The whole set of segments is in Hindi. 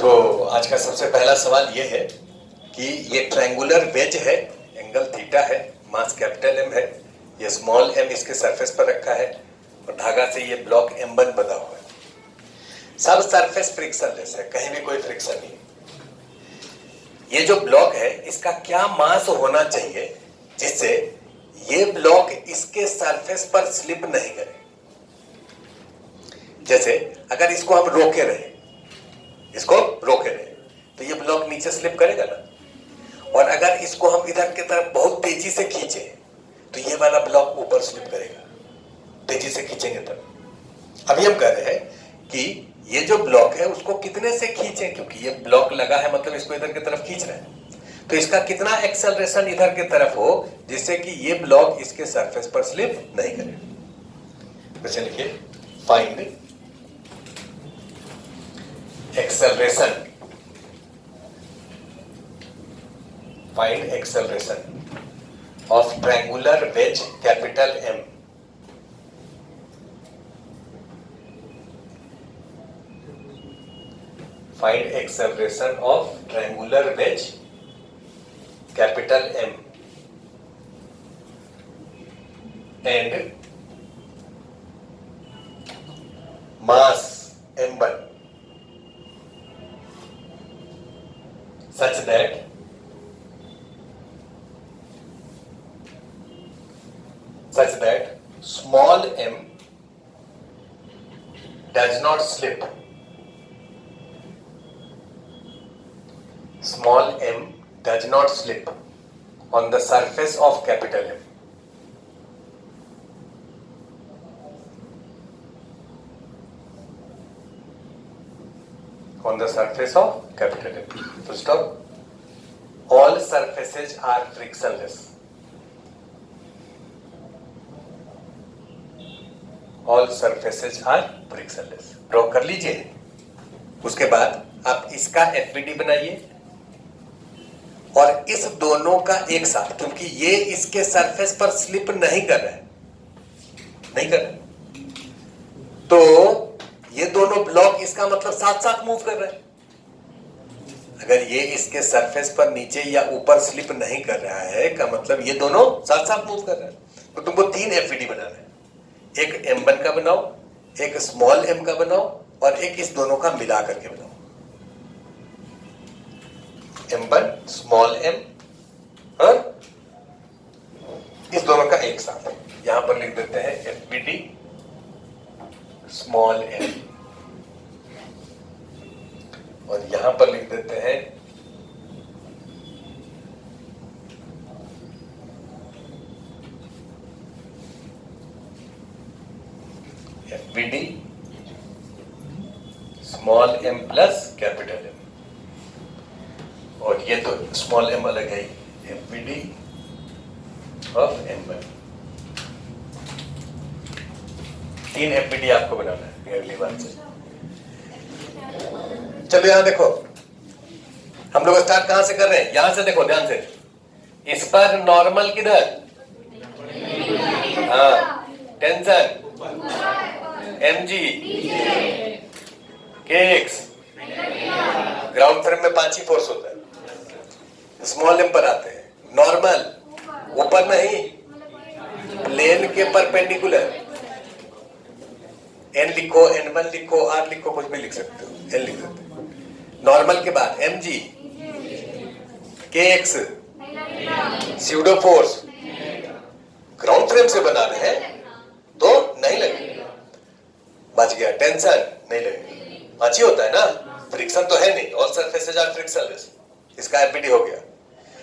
तो आज का सबसे पहला सवाल ये है कि ये ट्रायंगुलर वेज है, एंगल थीटा है, मास कैपिटल एम है, ये स्मॉल एम इसके सरफेस पर रखा है और धागा से ये ब्लॉक M1 बंधा हुआ है। सब सरफेस फ्रिक्शनलेस है, कहीं भी कोई फ्रिक्शन नहीं। ये जो ब्लॉक है इसका क्या मास होना चाहिए जिससे ये ब्लॉक इसके सरफेस पर स्लिप नहीं करे। जैसे अगर इसको हम रोके रहे, तो ये ब्लॉक नीचे स्लिप करेगा ना, और अगर इसको हम इधर की तरफ बहुत तेजी से खींचे तो ये वाला ब्लॉक ऊपर स्लिप करेगा, तेजी से खींचेंगे तब। अभी हम कह रहे हैं कि ये जो ब्लॉक है उसको कितने से खींचें, क्योंकि ये ब्लॉक लगा है मतलब इसको इधर की तरफ खींच रहे हैं, तो इसका कितना एक्सेलरेशन इधर की तरफ हो जिससे कि ये ब्लॉक इसके सरफेस पर स्लिप नहीं करे। तो लिखिए find acceleration, find acceleration of triangular wedge capital M find acceleration of triangular wedge capital M and mass M1 such that small m does not slip. Small m does not slip on the surface of capital M. On the surface of capital M. Full stop. All surfaces are frictionless. All surfaces are frictionless. Draw कर लीजिए। उसके बाद आप इसका FVD बनाइए और इस दोनों का एक साथ, क्योंकि ये इसके सरफेस पर स्लिप नहीं कर रहा है, तो ये दोनों ब्लॉक इसका मतलब साथ साथ मूव कर रहे हैं। अगर ये इसके सरफेस पर नीचे या ऊपर स्लिप नहीं कर रहा है का मतलब ये दोनों साथ साथ मूव कर रहे हैं। तो तुमको 3 FVD बनाना है, एक M1 का बनाओ, एक स्मॉल m का बनाओ और एक इस दोनों का मिला करके बनाओ। M1 स्मॉल m और इस दोनों का एक साथ। यहां पर लिख देते हैं FVD स्मॉल m और यहां पर लिख देते हैं FVD small m plus capital M। और ये तो स्मॉल m अलग है, FVD ऑफ M1। 3 FVD आपको बनाना है अगली बार से। चलो यहां देखो, हम लोग स्टार्ट कहां से कर रहे हैं, यहां से देखो ध्यान से। इस पर नॉर्मल किधर, हाँ, tension mg kx, ground frame में 5 ही फोर्स होता है। स्मॉल m पर आते हैं, नॉर्मल ऊपर नहीं, प्लेन के परपेंडिकुलर। n लिखो, n1 लिखो, r लिखो, कुछ भी लिख सकते हो, n लिख सकते हो। नॉर्मल के बाद mg kx pseudo force, ground frame से बना रहे हैं तो नहीं लगेगा, बच गया। टेंशन नहीं लगेगा, 5 ही होता है ना, फ्रिक्शन तो है नहीं, ऑल सरफेसेज आर फ्रिक्शनलेस। इसका FVD हो गया।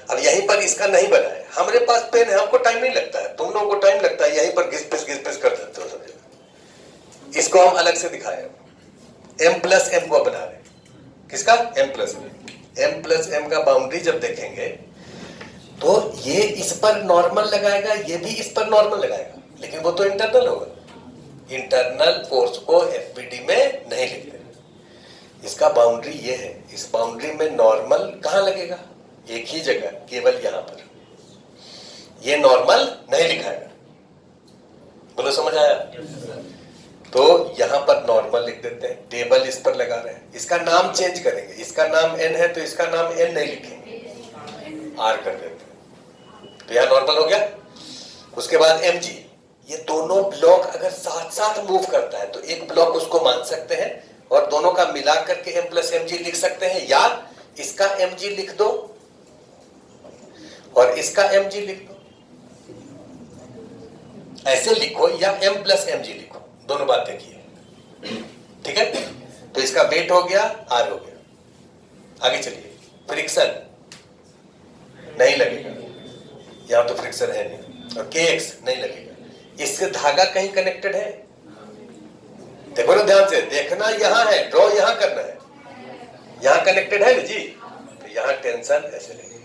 अब यहीं पर इसका नहीं बना है, हमारे पास पेन है, हमको टाइम नहीं लगता है, तुम लोगों को टाइम लगता है, यहीं पर घिस पिस कर देते हो सब जगह। इसको हम अलग से दिखाए, m प्लस m को बना रहे हैं। किसका, m प्लस m का बाउंड्री जब देखेंगे तो ये इस पर नॉर्मल लगाएगा, ये भी इस पर नॉर्मल लगाएगा, लेकिन वो तो इंटरनल होगा। इंटरनल फोर्स को FVD में नहीं लिखते। इसका बाउंड्री ये है, इस बाउंड्री में नॉर्मल कहां लगेगा, एक ही जगह, केवल यहां पर। ये नॉर्मल नहीं लिखाएगा, बोलो समझ आया? तो यहां पर नॉर्मल लिख देते हैं। टेबल इस पर लगा रहे हैं, इसका नाम चेंज करेंगे, इसका नाम n है तो इसका नाम n नहीं लिखेंगे, r कर देते हैं, तो यह नॉर्मल हो गया। उसके बाद mg, ये दोनों ब्लॉक अगर साथ साथ मूव करता है तो एक ब्लॉक उसको मान सकते हैं और दोनों का मिला करके m प्लस mg लिख सकते हैं, या इसका mg लिख दो और इसका mg लिख दो, ऐसे लिखो या m प्लस mg लिखो, दोनों बात देखिए, ठीक है। तो इसका वेट हो गया, r हो गया। आगे चलिए, फ्रिक्शन नहीं लगेगा, यहां तो फ्रिक्शन है नहीं, और kx नहीं लगेगा। इससे धागा कहीं कनेक्टेड है, देखो ना ध्यान से, देखना यहां है, ड्रॉ यहां करना है, यहां कनेक्टेड है ना जी, तो यहां टेंशन ऐसे लगेगी।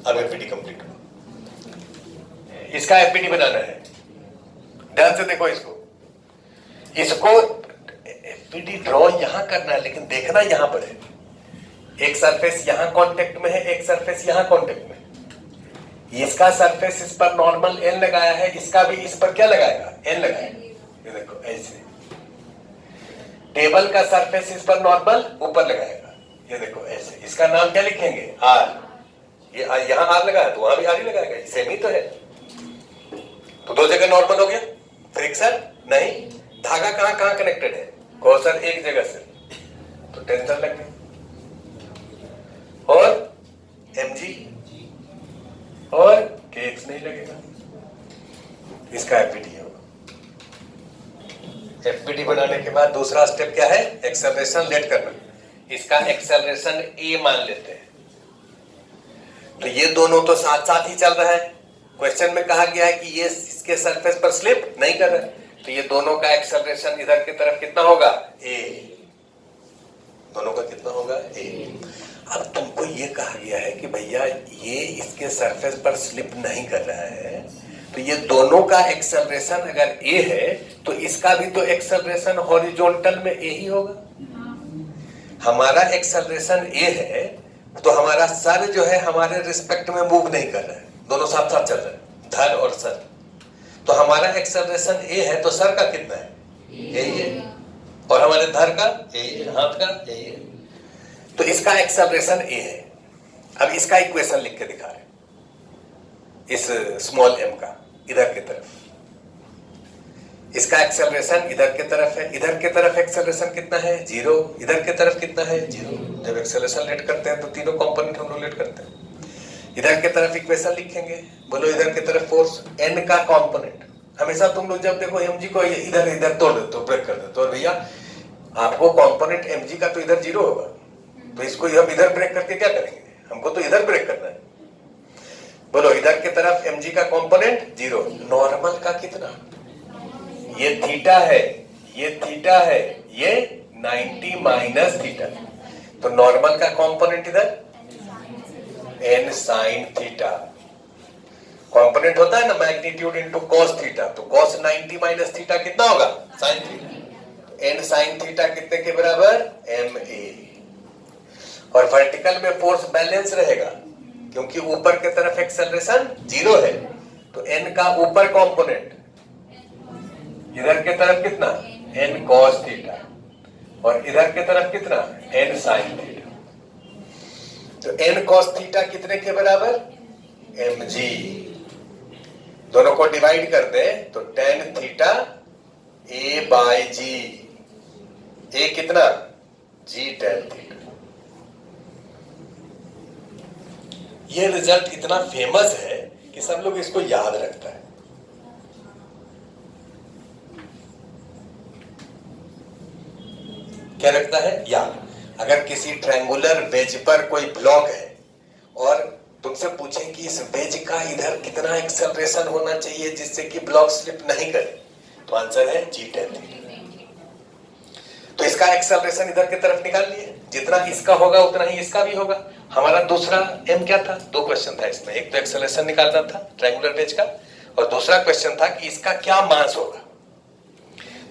अब एफपीडी कंप्लीट हो, इसका एफपीडी बनाना है, ध्यान से देखो इसको एफपीडी ड्रॉ यहां करना है, लेकिन देखना यहां पर है, एक सरफेस यहां कांटेक्ट में है, एक सरफेस यहां कांटेक्ट में, इसका सरफेस इस पर नॉर्मल n लगाया है, इसका भी इस पर क्या लगाएगा, n लगाएगा, ये देखो ऐसे। टेबल का सरफेस इस पर नॉर्मल ऊपर लगाएगा, ये देखो ऐसे। इसका नाम क्या लिखेंगे, r, ये यहां r लगा है तो वहां भी r ही लगाएगा, सेम ही तो है, तो दो जगह नॉर्मल हो गया। फ्रिक्शन नहीं, धागा कहां कहां कनेक्टेड है, कौशल एक जगह से, तो टेंशन लग गई। और mg और kx नहीं लगेगा, इसका एफपीडी होगा। एफपीडी बनाने के बाद दूसरा स्टेप क्या है, एक्सेलरेशन लेट करना। इसका एक्सेलरेशन a मान लेते हैं, तो ये दोनों तो साथ साथ ही चल रहा है, क्वेश्चन में कहा गया है कि ये इसके सरफेस पर स्लिप नहीं कर रहा है, तो ये दोनों का एक्सेलरेशन इधर की तरफ कितना होगा, a, दोनों का कितना होगा, a। अब तुमको ये कहा गया है कि भैया ये इसके सरफेस पर स्लिप नहीं कर रहा है, तो ये दोनों का एक्सेलरेशन अगर a है तो इसका भी तो एक्सेलरेशन हॉरिजॉन्टल में a ही होगा। हमारा एक्सेलरेशन a है तो हमारा सर जो है हमारे रिस्पेक्ट में मूव नहीं कर रहा है, दोनों साथ साथ चल रहे हैं, धर और सर, तो हमारा एक्सेलरेशन a है तो सर का कितना है, a है, और हमारे धर का a है, हाथ का a है, तो इसका एक्सेलरेशन a है। अब इसका इक्वेशन लिख के दिखा रहे, इस स्मॉल m का इधर की तरफ, इसका एक्सेलरेशन इधर की तरफ है, इधर की तरफ एक्सेलरेशन कितना है, 0, इधर की तरफ कितना है, 0। जब एक्सेलरेशन लेट करते हैं तो तीनों कंपोनेंट हम लोग लेट करते हैं। इधर की तरफ इक्वेशन लिखेंगे, बोलो इधर की तरफ फोर्स n का कंपोनेंट, हमेशा तुम लोग जब देखो mg को इधर इधर तोड़ देते हो, ब्रेक कर देते हो, और भैया आपको कंपोनेंट mg का तो इधर 0 होगा, तो इसको हम इधर ब्रेक करके क्या करेंगे, हमको तो इधर ब्रेक करना है। बोलो इधर की तरफ mg का कंपोनेंट 0, नॉर्मल का कितना, ये थीटा है, ये थीटा है, ये 90 माइनस थीटा, तो नॉर्मल का कंपोनेंट इधर n साइन थीटा, कंपोनेंट होता है ना मैग्नीट्यूड इनटू cos थीटा, तो cos 90 माइनस थीटा कितना होगा, sine theta, n sine theta कितने के बराबर, ma। और वर्टिकल में फोर्स बैलेंस रहेगा क्योंकि ऊपर की तरफ एक्सेलरेशन 0 है, तो n का ऊपर कंपोनेंट इधर की तरफ कितना, n cos थीटा, और इधर की तरफ कितना, n साइन थीटा, तो n cos थीटा कितने के बराबर, mg। दोनों को डिवाइड कर दे तो tan theta a by g, a कितना, g tan थीटा। ये रिजल्ट इतना फेमस है कि सब लोग इसको याद रखता है। क्या रखता है, याद। अगर किसी ट्रायंगुलर वेज पर कोई ब्लॉक है और तुमसे पूछें कि इस वेज का इधर कितना एक्सेलरेशन होना चाहिए जिससे कि ब्लॉक स्लिप नहीं करे, तो आंसर है g tan थीटा। तो इसका एक्सेलरेशन इधर की तरफ निकाल लिए, जितना इसका होगा उतना ही इसका भी होगा। हमारा दूसरा m क्या था, दो क्वेश्चन था इसमें, एक तो एक्सेलरेशन निकालना था ट्रायंगुलर वेज का, और दूसरा क्वेश्चन था कि इसका क्या मास होगा।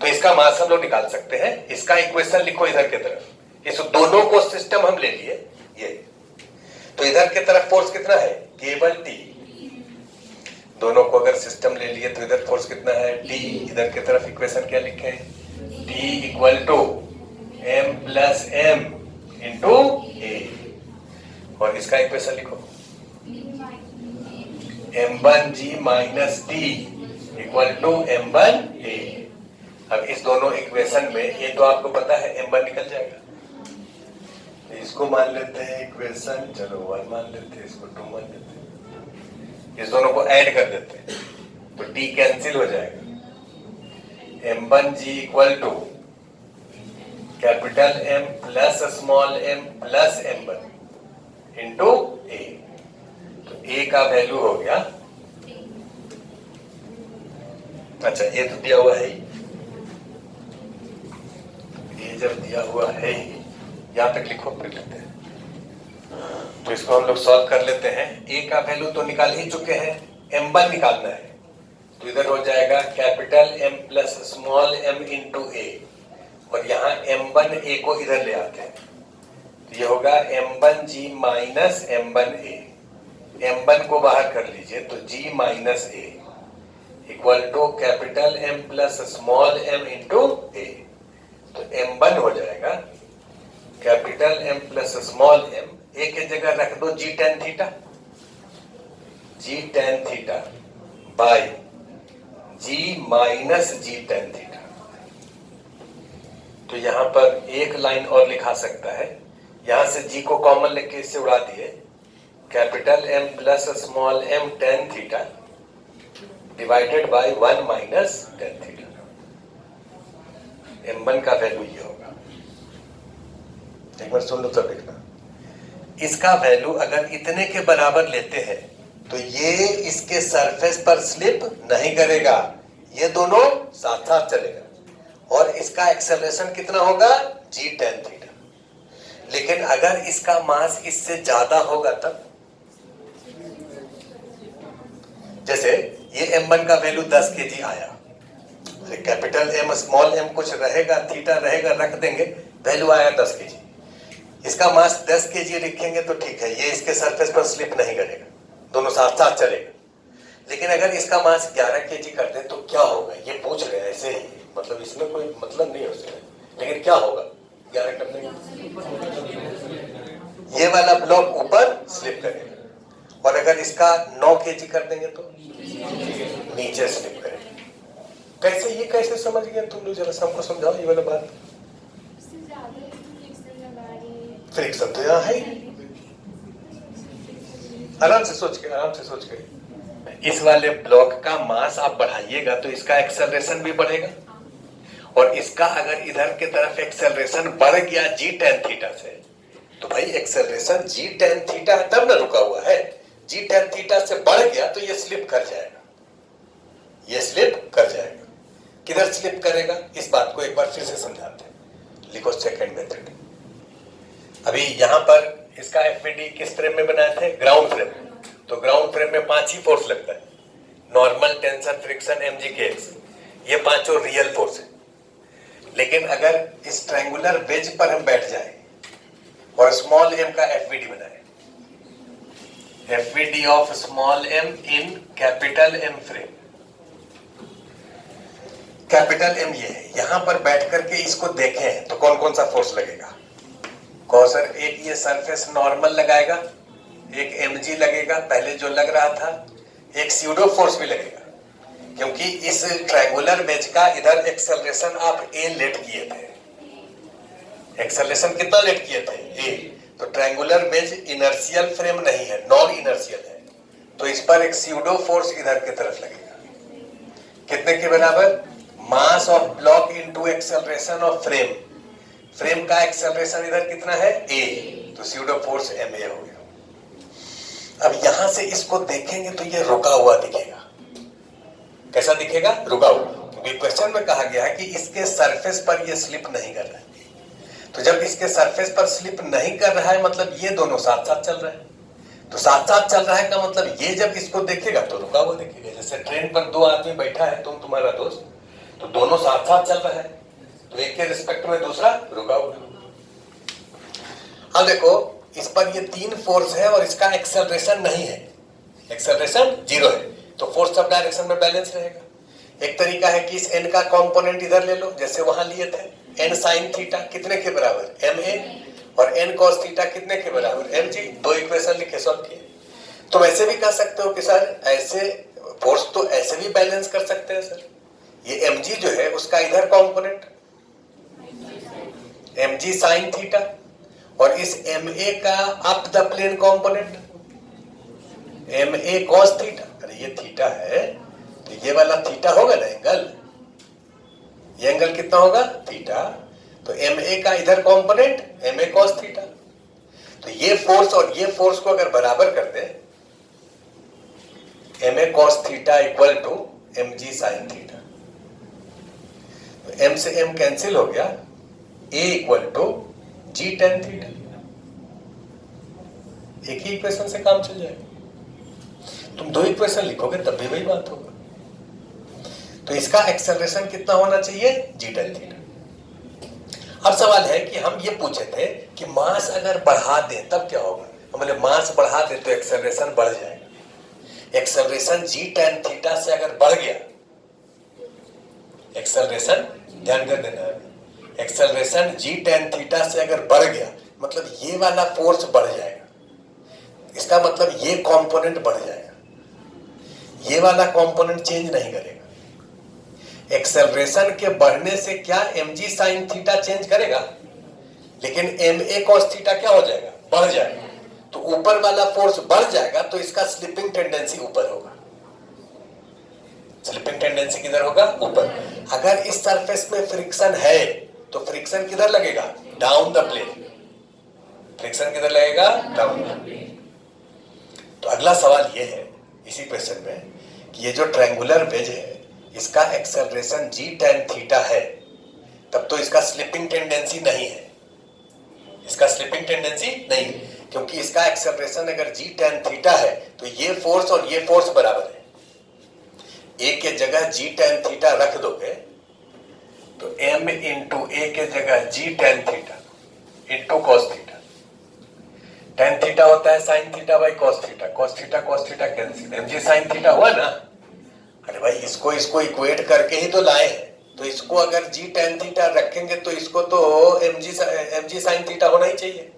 तो इसका मास हम लोग निकाल सकते हैं, इसका इक्वेशन लिखो इधर की तरफ, इस दोनों को सिस्टम हम ले लिए ये, तो इधर की तरफ फोर्स कितना है, केवल T, दोनों को अगर सिस्टम ले लिए तो इधर फोर्स कितना है T, इधर की तरफ इक्वेशन क्या लिखे T equal to M plus M into A, और इसका इक्वेशन लिखो M1G minus T equal to M1A। अब इस दोनों इक्वेशन में ये तो आपको पता है M1 निकल जाएगा, इसको मान लेते हैं इक्वेशन, चलो 1 मान लेते हैं, इसको 2 मान लेते हैं, इस दोनों को ऐड कर देते हैं तो T कैंसिल हो जाएगा। M1G equal to capital M plus small m plus M1 into A। तो A का वैल्यू हो गया, अच्छा ये तो दिया हुआ है ही, ये जब दिया हुआ है ही यहां तक लिखो, फिर लेते हैं तो इसको हम लोग सॉल्व कर लेते हैं। A का वैल्यू तो निकाल ही चुके हैं, M1 निकालना है, तो इधर हो जाएगा capital M plus small m into A, और यहाँ M1A को इधर ले आते हैं तो ये होगा M1G माइनस M1A। M1 को बाहर कर लीजिए तो G minus A equal to capital M plus small m into A। तो M1 हो जाएगा capital M plus small m, A के जगह रख दो G tan theta, G tan theta by G minus G tan theta. तो यहां पर एक लाइन और लिखा सकता है, यहां से G को कॉमन लेके इससे उड़ा दिए, capital M plus small m tan theta divided by 1 minus tan theta. M1 का वैल्यू ये होगा, एक बार सुन लो तब देखना। इसका वैल्यू अगर इतने के बराबर लेते हैं तो ये इसके सरफेस पर स्लिप नहीं करेगा, ये दोनों साथ साथ चलेगा, और इसका एक्सेलरेशन कितना होगा G tan थीटा। लेकिन अगर इसका मास इससे ज्यादा होगा तब, जैसे ये M1 का वैल्यू 10 kg आया, कैपिटल M स्मॉल m कुछ रहेगा, थीटा रहेगा, रख देंगे, वैल्यू आया 10 kg, इसका मास 10 kg लिखेंगे तो ठीक है, ये इसके सरफेस पर स्लिप नहीं करेगा, दोनों साथ साथ चलेगा। लेकिन अगर इसका मास 11 kg कर दे तो क्या होगा, ये पूछ रहे हैं ऐसे ही, मतलब इसमें कोई मतलब नहीं हो सकता, लेकिन क्या होगा 11 करने ये वाला ब्लॉक ऊपर स्लिप करेगा, और अगर इसका 9 kg कर देंगे तो नीचे स्लिप करेगा। कैसे, ये कैसे समझ गए तुम लोग, जरा हमको समझाओ ये वाला बात। फ्रिक्शन तो यहाँ है, आराम से सोच के, आराम से सोच के। इस वाले ब्लॉक का मास आप बढ़ाइएगा तो इसका एक्सेलरेशन भी बढ़ेगा, और इसका अगर इधर के तरफ एक्सेलरेशन बढ़ गया G tan थीटा से, तो भाई एक्सेलरेशन G tan थीटा तब ना रुका हुआ है, G tan थीटा से बढ़ गया तो ये स्लिप कर जाएगा, ये स्लिप कर जाएगा। किधर स्लिप करेगा, इस बात को एक बार फिर से समझाते हैं, लिखो सेकंड मेथड। अभी यहां पर इसका FVD किस फ्रेम में बनाए थे, ग्राउंड फ्रेम, तो ग्राउंड फ्रेम में 5 ही फोर्स लगता है, नॉर्मल, टेंशन, फ्रिक्शन, mgkx, ये पांचों रियल फोर्स है। लेकिन अगर इस ट्रायंगुलर वेज पर हम बैठ जाए और स्मॉल m का FVD बनाए, FVD of small m in capital M frame, capital M ये है, यहां पर बैठ करके इसको देखें तो कौन कौन सा फोर्स लगेगा। कौसर एक ये सरफेस नॉर्मल लगाएगा, एक mg लगेगा पहले जो लग रहा था, एक स्यूडो फोर्स भी लगेगा, क्योंकि इस ट्रायंगुलर वेज का इधर एक्सेलरेशन आप A लेट किए थे, एक्सेलरेशन कितना लेट किए थे A, तो ट्रायंगुलर वेज इनर्शियल फ्रेम नहीं है, नॉन इनर्शियल है, तो इस पर एक स्यूडो फोर्स इधर की तरफ लगेगा, कितने के बराबर, mass of block into acceleration of frame, frame का एक्सेलरेशन इधर कितना है A, तो स्यूडो फोर्स MA हो गया। अब यहां से इसको देखेंगे तो ये रुका हुआ दिखेगा, कैसा दिखेगा, रुका हुआ, क्योंकि क्वेश्चन में कहा गया है कि इसके सरफेस पर ये स्लिप नहीं कर रहा है, तो जब इसके सरफेस पर स्लिप नहीं कर रहा है मतलब ये दोनों साथ साथ चल रहा है, तो साथ साथ चल रहा है का मतलब ये जब इसको देखेगा तो रुका हुआ दिखेगा। जैसे ट्रेन पर 2 आदमी बैठा है, तुम तुम्हारा दोस्त, तो दोनों साथ साथ चल रहा है, तो एक के रिस्पेक्ट में दूसरा रुका हुआ। अब देखो इस पर ये 3 फोर्स है और इसका एक्सेलरेशन नहीं है, एक्सेलरेशन 0 है, तो फोर्स सब डायरेक्शन में बैलेंस रहेगा। एक तरीका है कि इस एन का कंपोनेंट इधर ले लो, जैसे वहां लिए थे, एन साइन थीटा कितने के बराबर, एम ए, और एन कॉस थीटा कितने के बराबर, एम जी। दो इक्वेशन लिखे, सॉल्व किए। तो वैसे भी कह सकते हो कि सर ऐसे फोर्स तो ऐसे भी बैलेंस कर सकते हैं सर। ये एम जी जो है उसका इधर कंपोनेंट एम जी साइन थीटा, और इस एम ए का up the plane component M A cos theta. अरे ये थीटा है तो ये वाला थीटा होगा ना एंगल, ये एंगल कितना होगा, थीटा। तो एम ए का इधर कंपोनेंट एम ए कॉस थीटा। तो ये फोर्स और ये फोर्स को अगर बराबर कर दे, M A cos theta equal to M ji sine theta, तो एम से एम कैंसिल हो गया, A equal to G tan theta. एक ही इक्वेशन से काम चल जाएगा। तुम दो इक्वेशन लिखोगे तब भी वही बात होगा। तो इसका एक्सेलरेशन कितना होना चाहिए, जी टेन थीटा। अब सवाल है कि हम ये पूछे थे कि मास अगर बढ़ा दें तब क्या होगा। हम बोले मास बढ़ा दे तो एक्सेलरेशन बढ़ जाएगा। एक्सेलरेशन जी टेन थीटा से अगर बढ़ गया, एक्सेलरेशन ध्यान कर देना है, एक्सेलरेशन जी टेन थीटा से अगर बढ़ गया मतलब ये वाला फोर्स बढ़ जाएगा। इसका मतलब ये कंपोनेंट बढ़ जाएगा, ये वाला कंपोनेंट चेंज नहीं करेगा। एक्सेलरेशन के बढ़ने से क्या एम जी साइन थीटा चेंज करेगा, लेकिन एम ए कॉस थीटा क्या हो जाएगा, बढ़ जाएगा। तो ऊपर वाला फोर्स बढ़ जाएगा तो इसका स्लिपिंग टेंडेंसी ऊपर होगा। स्लिपिंग टेंडेंसी किधर होगा, ऊपर। अगर इस सरफेस में फ्रिक्शन है तो फ्रिक्शन किधर लगेगा, डाउन द प्लेन। फ्रिक्शन किधर लगेगा, डाउन द प्लेन। तो अगला सवाल ये है इसी क्वेश्चन में कि ये जो ट्रायंगुलर वेज है इसका एक्सेलरेशन जी टेन थीटा है, तब तो इसका स्लिपिंग टेंडेंसी नहीं है। इसका स्लिपिंग टेंडेंसी नहीं, क्योंकि इसका एक्सेलरेशन अगर जी टेन थीटा है तो ये फोर्स और ये फोर्स बराबर है। ए के जगह जी टेन थीटा रख दोगे तो एम इंटू ए के जगह G tan theta into cos theta. Tan theta होता है sine theta by cos theta, cos theta cancel, M ji sine theta हुआ ना। अरे भाई इसको इक्वेट करके ही तो लाए हैं, तो इसको अगर जी टेन थीटा रखेंगे तो इसको तो एम जी साइन थीटा होना ही चाहिए।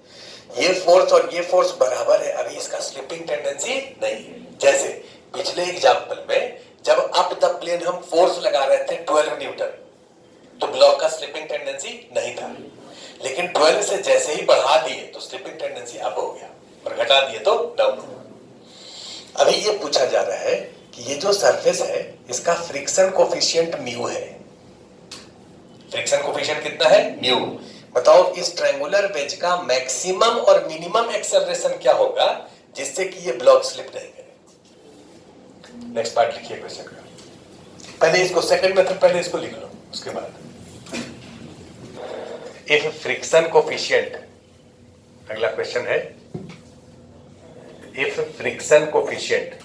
ये फोर्स और ये फोर्स बराबर है, अभी इसका स्लिपिंग टेंडेंसी नहीं है। जैसे पिछले एग्जांपल में जब अप द प्लेन हम फोर्स लगा रहे थे 12 न्यूटन, तो ब्लॉक का स्लिपिंग टेंडेंसी नहीं था, लेकिन 12 से जैसे ही बढ़ा दिए तो स्लिपिंग टेंडेंसी अप हो गया, और घटा दिए तो डाउन हो गया। अभी ये पूछा जा रहा है कि ये जो सरफेस है इसका फ्रिक्शन कोफिशिएंट म्यू है। फ्रिक्शन कोफिशिएंट कितना है, म्यू। बताओ इस ट्रायंगुलर वेज का मैक्सिमम और मिनिमम एक्सेलरेशन क्या होगा जिससे कि ये ब्लॉक स्लिप नहीं करे। नेक्स्ट पार्ट लिखिए क्वेश्चन का। पहले इसको सेकंड मेथड पहले इसको लिख लो, उसके बाद इफ फ्रिक्शन कोफिशिएंट, अगला क्वेश्चन है if friction coefficient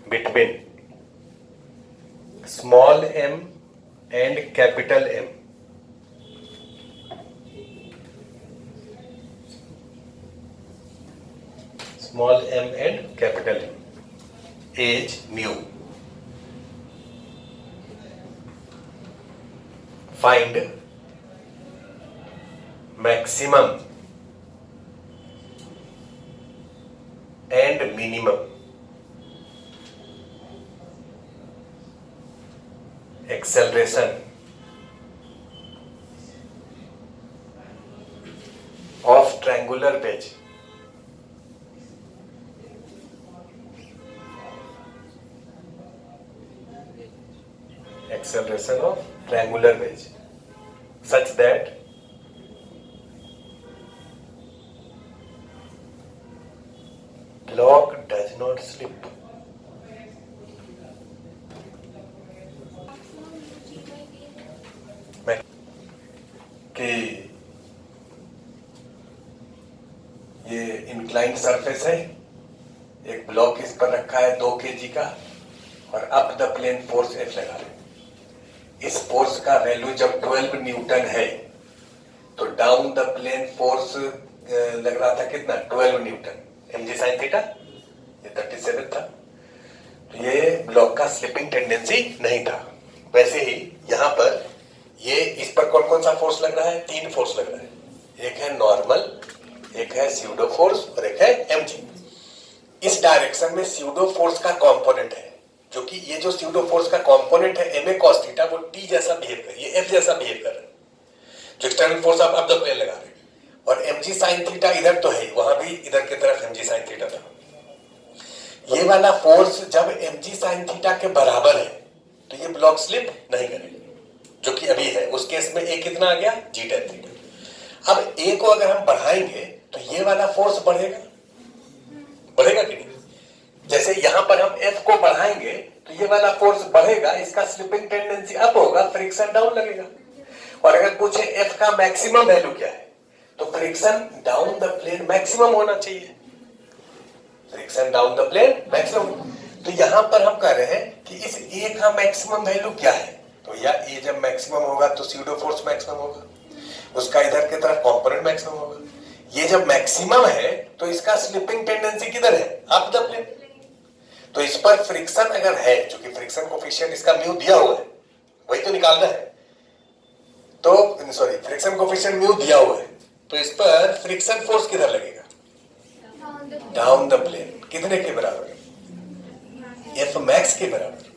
between small m and capital M small m and capital M is mu. Find maximum and minimum acceleration of triangular wedge acceleration of triangular wedge such that block does not slip. कि ये इंक्लाइंड सरफेस है, एक ब्लॉक इस पर रखा है 2 kg का, और up the plane force F लगा रहे। इस फोर्स का वैल्यू जब 12 न्यूटन है तो डाउन द प्लेन फोर्स लग रहा था कितना, 12 न्यूटन। एम जी साइन थीटा ये 37 था। तो ये ब्लॉक का स्लिपिंग टेंडेंसी नहीं था। वैसे ही यहां पर ये इस पर कौन कौन सा फोर्स लग रहा है? 3 फोर्स लग रहा है। एक है नॉर्मल, एक है स्यूडो फोर्स और एक है एमजी। इस डायरेक्शन में स्यूडो फोर्स का कंपोनेंट है, जो कि ये जो स्यूडो फोर्स का कंपोनेंट है एम ए कॉस थीटा, वो टी जैसा बिहेव कर, ये एफ जैसा बिहेव कर रहा है, जो एक्सटर्नल फोर्स आप अब द प्लेन लगा रहे हैं। और mg sin थीटा इधर तो है, वहां भी इधर की तरफ mg sin थीटा था। ये वाला फोर्स जब mg sin थीटा के बराबर है तो ये ब्लॉक स्लिप नहीं करेगा, जो कि अभी है। उस केस में a कितना आ गया? g tan theta. अब a को अगर हम बढ़ाएंगे तो ये वाला फोर्स बढ़ेगा, बढ़ेगा कि नहीं? जैसे यहां पर हम f को बढ़ाएंगे तो ये वाला फोर्स बढ़ेगा, इसका स्लिपिंग टेंडेंसी अप होगा, फ्रिक्शन डाउन लगेगा। और अगर पूछे f का मैक्सिमम वैल्यू क्या है, तो friction down the plane maximum होना चाहिए। Friction down the plane maximum. तो यहां पर हम कह रहे हैं कि इस ए का मैक्सिमम वैल्यू क्या है? तो या ए जब मैक्सिमम होगा तो स्यूडो फोर्स मैक्सिमम होगा, उसका इधर की तरफ कंपोनेंट मैक्सिमम होगा। ये जब मैक्सिमम है तो इसका स्लिपिंग टेंडेंसी किधर है? Up the plane. तो इस पर फ्रिक्शन अगर है, जो कि फ्रिक्शन कोफिशिएंट इसका म्यू दिया हुआ है, वही तो निकालना है। तो सॉरी, फ्रिक्शन कोफिशिएंट म्यू दिया हुआ है, तो इस पर फ्रिक्शन फोर्स किधर लगेगा? Down the plane. कितने के बराबर? एफ मैक्स के बराबर।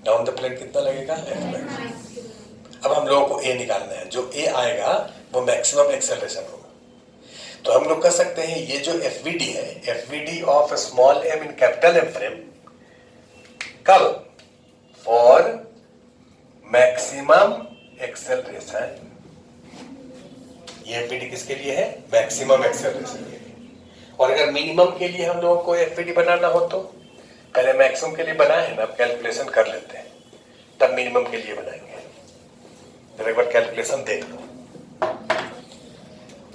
डाउन द प्लेन कितना लगेगा? F max. अब हम लोगों को ए निकालना है, जो ए आएगा वो मैक्सिमम एक्सेलरेशन होगा। तो हम लोग कह सकते हैं ये जो एफवीडी है, FBD of small M in capital M frame, कब? For maximum acceleration. ये एफवीडी किसके लिए है? मैक्सिमम एक्सेलरेशन के लिए। और अगर मिनिमम के लिए हम लोगों को एफवीडी बनाना हो तो पहले मैक्सिमम के लिए बनाए हैं ना, अब कैलकुलेशन कर लेते हैं, तब मिनिमम के लिए बनाएंगे। तो एक बार कैलकुलेशन देख लो।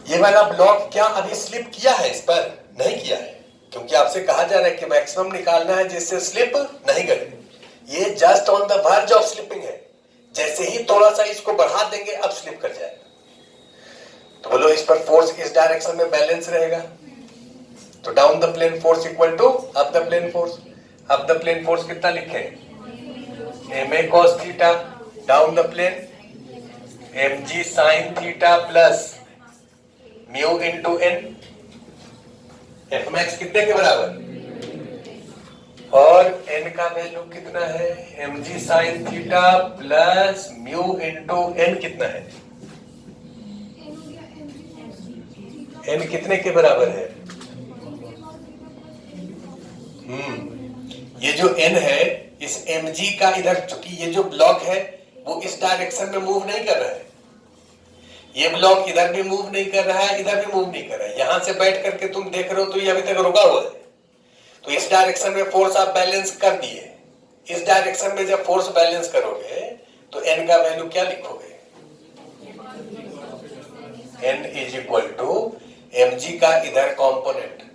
ये वाला ब्लॉक क्या अभी स्लिप किया है? इस पर नहीं किया है, क्योंकि आपसे कहा जा रहा है कि मैक्सिमम निकालना है जिससे स्लिप नहीं करे। ये just on the verge of slipping है। जैसे ही थोड़ा सा इसको बढ़ा देंगे अब स्लिप कर जाएगा। तो बोलो इस पर फोर्स इस डायरेक्शन में बैलेंस रहेगा, तो down the plane force equal to up the plane force. Up the plane force कितना लिखे? M A cos theta, down the plane m ji sine theta plus mu into N. F max कितने के बराबर? और एन का वैल्यू कितना है? एम जी sine theta plus mu into N कितना है? एन कितने के बराबर है? ये जो n है, इस mg का इधर, चूंकि ये जो ब्लॉक है वो इस डायरेक्शन में मूव नहीं कर रहा है, ये ब्लॉक इधर भी मूव नहीं कर रहा है, इधर भी मूव नहीं कर रहा है। यहां से बैठ करके तुम देख रहे हो तो ये अभी तक रुका हुआ है। तो इस डायरेक्शन में फोर्स आप बैलेंस कर दिए। इस डायरेक्शन में जब फोर्स बैलेंस करोगे तो n का वैल्यू क्या लिखोगे? n is equal to mg का इधर कॉम्पोनेंट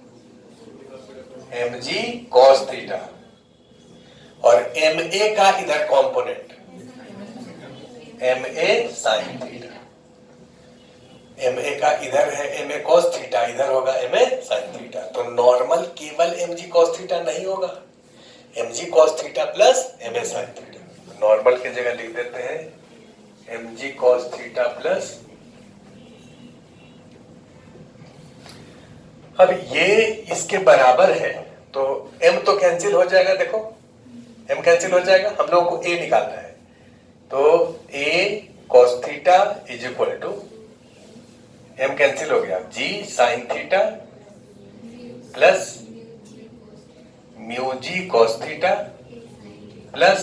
mg cos थीटा और ma का इधर component ma sin theta. ma का इधर है ma cos थीटा, इधर होगा ma sin थीटा। तो नॉर्मल केवल mg cos थीटा नहीं होगा, mg cos theta plus ma sin theta. Normal की जगह लिख देते हैं mg cos थीटा प्लस। अब ये इसके बराबर है तो m तो कैंसिल हो जाएगा। देखो m कैंसिल हो जाएगा, हम लोगों को a निकालना है। तो a cos theta is equal to m cancel हो गया, g sin theta plus mu g cos theta plus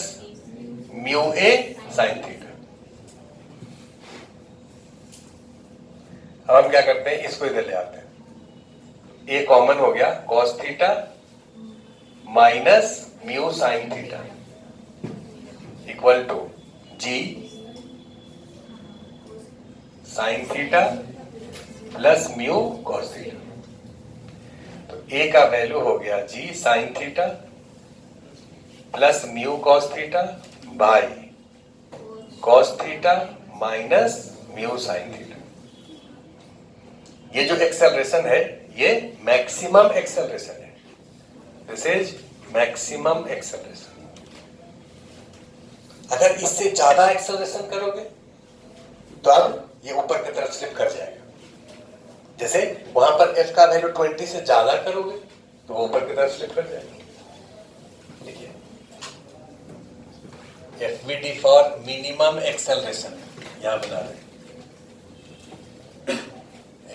mu a sin theta. अब हम क्या करते हैं, इसको इधर ले आते हैं। a कॉमन हो गया, cos theta minus mu sine theta equal to g sine theta plus mu cos theta. तो a का वैल्यू हो गया g sine theta plus mu cos theta by cos theta minus mu sine theta. ये जो एक्सेलरेशन है ये मैक्सिमम एक्सेलरेशन है। This is maximum acceleration. अगर इससे ज्यादा एक्सेलरेशन करोगे तो अब ये ऊपर की तरफ स्लिप कर जाएगा। जैसे वहां पर f का वैल्यू 20 से ज्यादा करोगे तो वो ऊपर की तरफ स्लिप कर जाएगा। देखिए FVD फॉर मिनिमम एक्सेलरेशन यहां बना रहे हैं।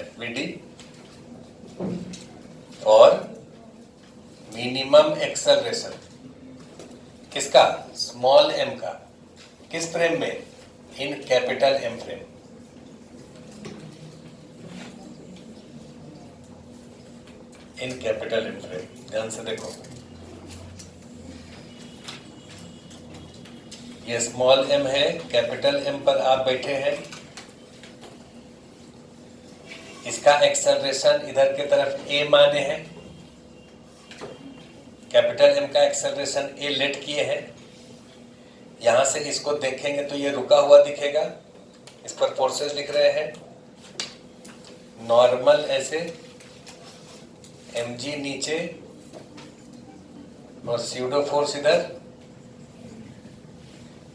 FVD फॉर मिनिमम एक्सेलरेशन किसका? स्मॉल m का। किस फ्रेम में? In capital M frame. In capital M frame. ध्यान से देखो, ये स्मॉल m है, कैपिटल M पर आप बैठे हैं। इसका एक्सेलरेशन इधर की तरफ a माने हैं, कैपिटल M का एक्सेलरेशन a लेट किए हैं। यहां से इसको देखेंगे तो ये रुका हुआ दिखेगा। इस पर फोर्सेस लिख रहे हैं, नॉर्मल ऐसे, mg नीचे और स्यूडो फोर्स इधर।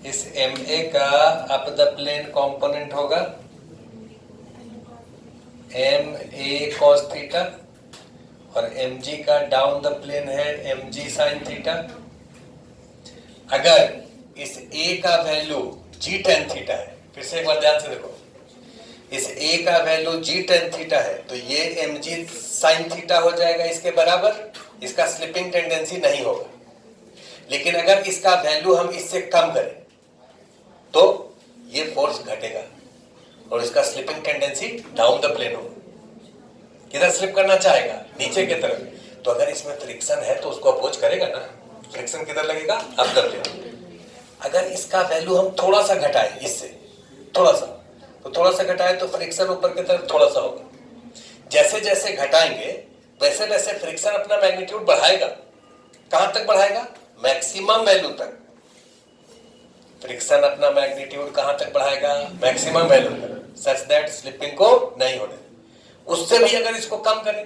इस ma का अप द प्लेन कंपोनेंट होगा ma cos थीटा और mg का डाउन द प्लेन है mg sin थीटा। अगर इस a का वैल्यू g tan थीटा है, फिर से एक बार ध्यान से देखो, इस a का वैल्यू g tan थीटा है तो ये mg sin थीटा हो जाएगा इसके बराबर। इसका स्लिपिंग टेंडेंसी नहीं होगा। लेकिन अगर इसका वैल्यू हम इससे कम करें तो ये फोर्स घटेगा और इसका slipping tendency down the plane होगा। किधर स्लिप करना चाहेगा? नीचे की तरफ। तो अगर इसमें फ्रिक्शन है तो उसको अपोज करेगा ना। फ्रिक्शन किधर लगेगा? Up the plane. अगर इसका वैल्यू हम थोड़ा सा घटाएं, इससे थोड़ा सा, तो थोड़ा सा घटाएं तो फ्रिक्शन ऊपर की तरफ थोड़ा सा होगा। जैसे जैसे घटाएंगे वैसे वैसे फ्रिक्शन अपना मैग्नीट्यूड बढ़ाएगा। कहां तक बढ़ाएगा? मैक्सिमम वैल्यू तक। फ्रिक्शन अपना मैग्नीट्यूड कहां तक बढ़ाएगा? मैक्सिमम वैल्यू तक, सच दैट स्लिपिंग को नहीं होने। उससे भी अगर इसको कम करें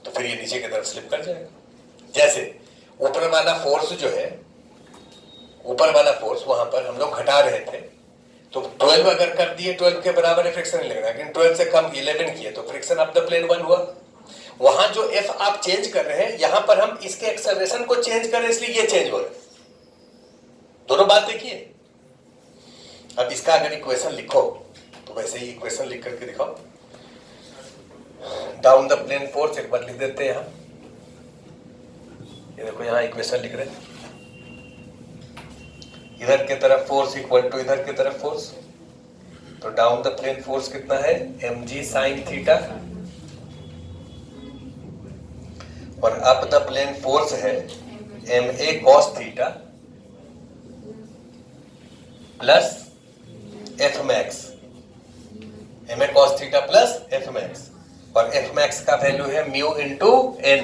तो फिर ये नीचे की तरफ स्लिप कर जाएगा। जैसे ऊपर वाला फोर्स जो है, ऊपर वाला फोर्स वहां पर हम लोग घटा रहे थे तो 12 अगर कर दिए, 12 के बराबर फ्रिक्शन नहीं लगेगा। लेकिन 12 से कम 11 किए तो फ्रिक्शन अप द प्लेन 1 हुआ। वहां जो F आप चेंज कर रहे हैं, यहां पर हम इसके एक्सेलरेशन को चेंज कर रहे हैं, इसलिए ये चेंज हो रहा है। दोनों बात देखिए। अब इसका अगर इक्वेशन लिखो तो वैसे ही इक्वेशन लिख करके दिखाओ। डाउन द प्लेन फोर्स एक बार लिख देते हैं यहां। ये देखो यहां इक्वेशन लिख रहे हैं, इधर की तरफ फोर्स इक्वल टू इधर की तरफ फोर्स। तो डाउन द प्लेन फोर्स कितना है? mg sin थीटा, और अप द प्लेन फोर्स है ma cos theta plus f max। ma cos theta plus f max, और f max का वैल्यू है म्यू इंटू n,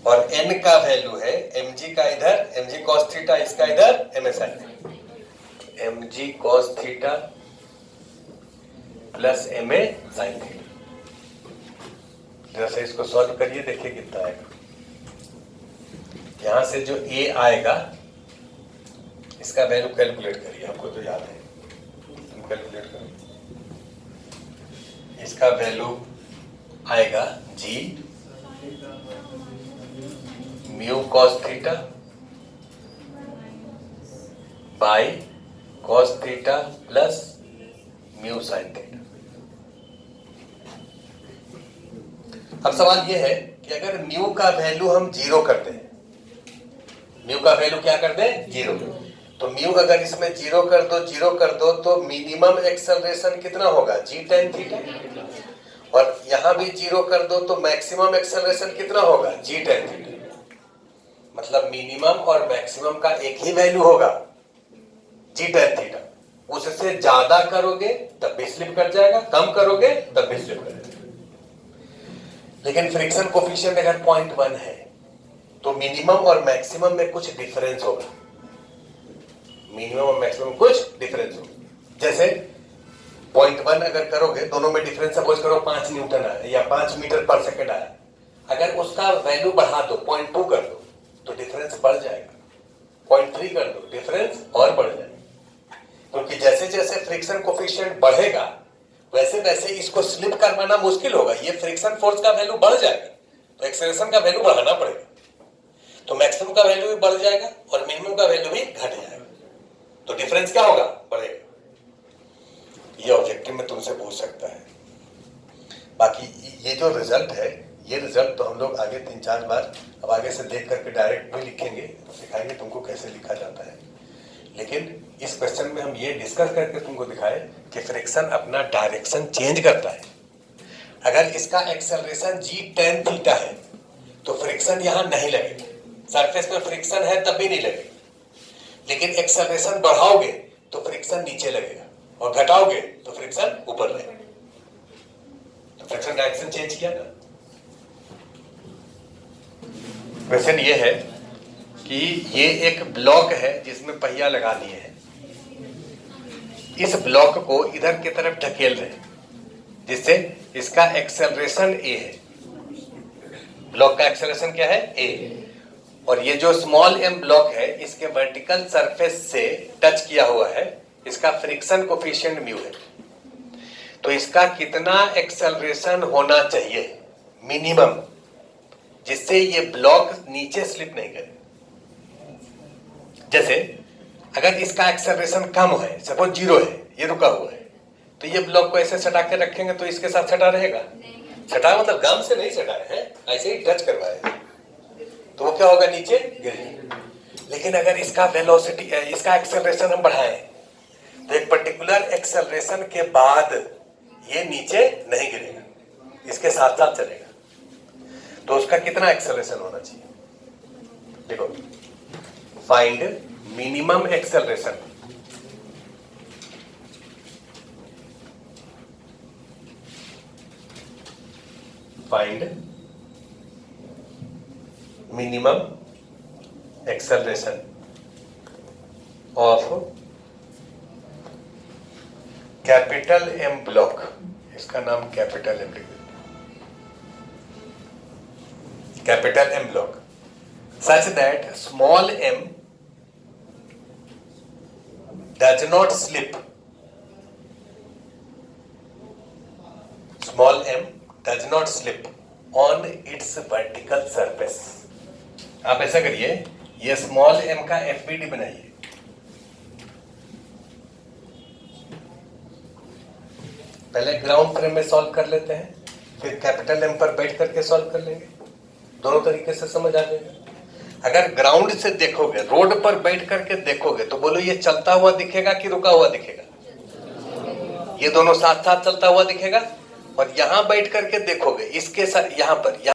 और n का वैल्यू है mg का इधर mg cos थीटा, इसका इधर ma sin theta. mg cos theta plus ma sin theta. जैसे इसको सॉल्व करिए, देखिए कितना आएगा। यहां से जो a आएगा इसका वैल्यू कैलकुलेट करिए, आपको तो याद है, तुम कैलकुलेट करो। इसका वैल्यू आएगा g mu cos theta by cos theta plus mu sin theta. अब सवाल यह है कि अगर म्यू का वैल्यू हम 0 कर दें, म्यू का वैल्यू क्या कर दें? 0। तो म्यू अगर इसमें 0 कर दो तो मिनिमम एक्सेलरेशन कितना होगा? g tan theta. और यहां भी 0 कर दो तो मैक्सिमम एक्सेलरेशन कितना होगा? g tan theta. मतलब मिनिमम और मैक्सिमम का एक ही वैल्यू होगा, g tan थीटा। उससे ज्यादा करोगे तब भी स्लिप कर जाएगा, कम करोगे तब भी स्लिप कर जाएगा। लेकिन फ्रिक्शन कोफिशिएंट अगर 0.1 है तो मिनिमम और मैक्सिमम में कुछ डिफरेंस होगा। मिनिमम और मैक्सिमम कुछ डिफरेंस होगा। जैसे 0.1 अगर करोगे, दोनों में डिफरेंस सपोज करो 5 न्यूटन आया या 5 मीटर पर सेकंड आया। अगर उसका वैल्यू बढ़ा दो, 0.2 कर दो, बढ़ जाएगा, 0.3 कर दो, डिफरेंस और बढ़ जाएगा, क्योंकि जैसे जैसे फ्रिक्शन कोफिशिएंट बढ़ेगा वैसे वैसे इसको स्लिप करवाना मुश्किल होगा। ये फ्रिक्शन फोर्स का वैल्यू बढ़ जाएगा तो एक्सेलरेशन का वैल्यू बढ़ाना पड़ेगा, तो मैक्सिमम का वैल्यू भी बढ़ जाएगा और मिनिमम का वैल्यू भी घट जाएगा, तो डिफरेंस क्या होगा, बढ़ेगा। ये ऑब्जेक्टिव में तुमसे पूछ सकता है। बाकी ये जो रिजल्ट है, ये रिजल्ट तो हम लोग आगे 3-4 बार अब आगे से देख करके डायरेक्ट में लिखेंगे, तो सिखाएंगे तुमको कैसे लिखा जाता है। लेकिन इस क्वेश्चन में हम ये डिस्कस करके तुमको दिखाए कि फ्रिक्शन अपना डायरेक्शन चेंज करता है। अगर इसका एक्सेलरेशन g tan थीटा है तो फ्रिक्शन यहां नहीं लगेगा, सरफेस पे फ्रिक्शन है तब भी नहीं लगेगा, लेकिन एक्सेलरेशन बढ़ाओगे तो फ्रिक्शन नीचे लगेगा और घटाओगे तो फ्रिक्शन ऊपर रहेगा। तो फ्रिक्शन डायरेक्शन चेंज किया ना। क्वेश्चन ये है कि ये एक ब्लॉक है जिसमें पहिया लगा दिए हैं, इस ब्लॉक को इधर की तरफ ढकेल रहे हैं जिससे इसका एक्सेलरेशन a है। ब्लॉक का एक्सेलरेशन क्या है, a, और ये जो स्मॉल m ब्लॉक है इसके वर्टिकल सरफेस से टच किया हुआ है, इसका फ्रिक्शन कोफिशिएंट म्यू है। तो इसका कितना एक्सेलरेशन होना चाहिए मिनिमम, जिससे ये ब्लॉक नीचे स्लिप नहीं करे। जैसे अगर इसका एक्सेलरेशन कम है, सपोज 0 है, ये रुका हुआ है, तो ये ब्लॉक को ऐसे सटा के रखेंगे तो इसके साथ सटा रहेगा। सटा मतलब गम से नहीं सटाए हैं, ऐसे ही टच करवाए तो वो क्या होगा, नीचे गिरेगा। लेकिन अगर इसका वेलोसिटी, इसका एक्सेलरेशन हम बढ़ाएं तो एक पर्टिकुलर एक्सेलरेशन के बाद ये नीचे नहीं गिरेगा, इसके साथ साथ चलेगा। तो उसका कितना एक्सेलरेशन होना चाहिए, देखो, find minimum acceleration. Find minimum acceleration of capital M block, इसका नाम कैपिटल एम लिख देते, capital M block, such that small m does not slip, small m does not slip on its vertical surface। आप ऐसा करिए, ये स्मॉल m का FBD बनाइए, पहले ग्राउंड फ्रेम में सॉल्व कर लेते हैं, फिर कैपिटल एम पर बैठ करके सॉल्व कर लेंगे, दोनों तरीके से समझ आ जाएगा। अगर ग्राउंड से देखोगे, रोड पर बैठ करके देखोगे तो बोलो ये चलता हुआ दिखेगा कि रुका हुआ दिखेगा, ये दोनों साथ साथ चलता हुआ दिखेगा। और यहां बैठ करके देखोगे, इसके साथ यहां पर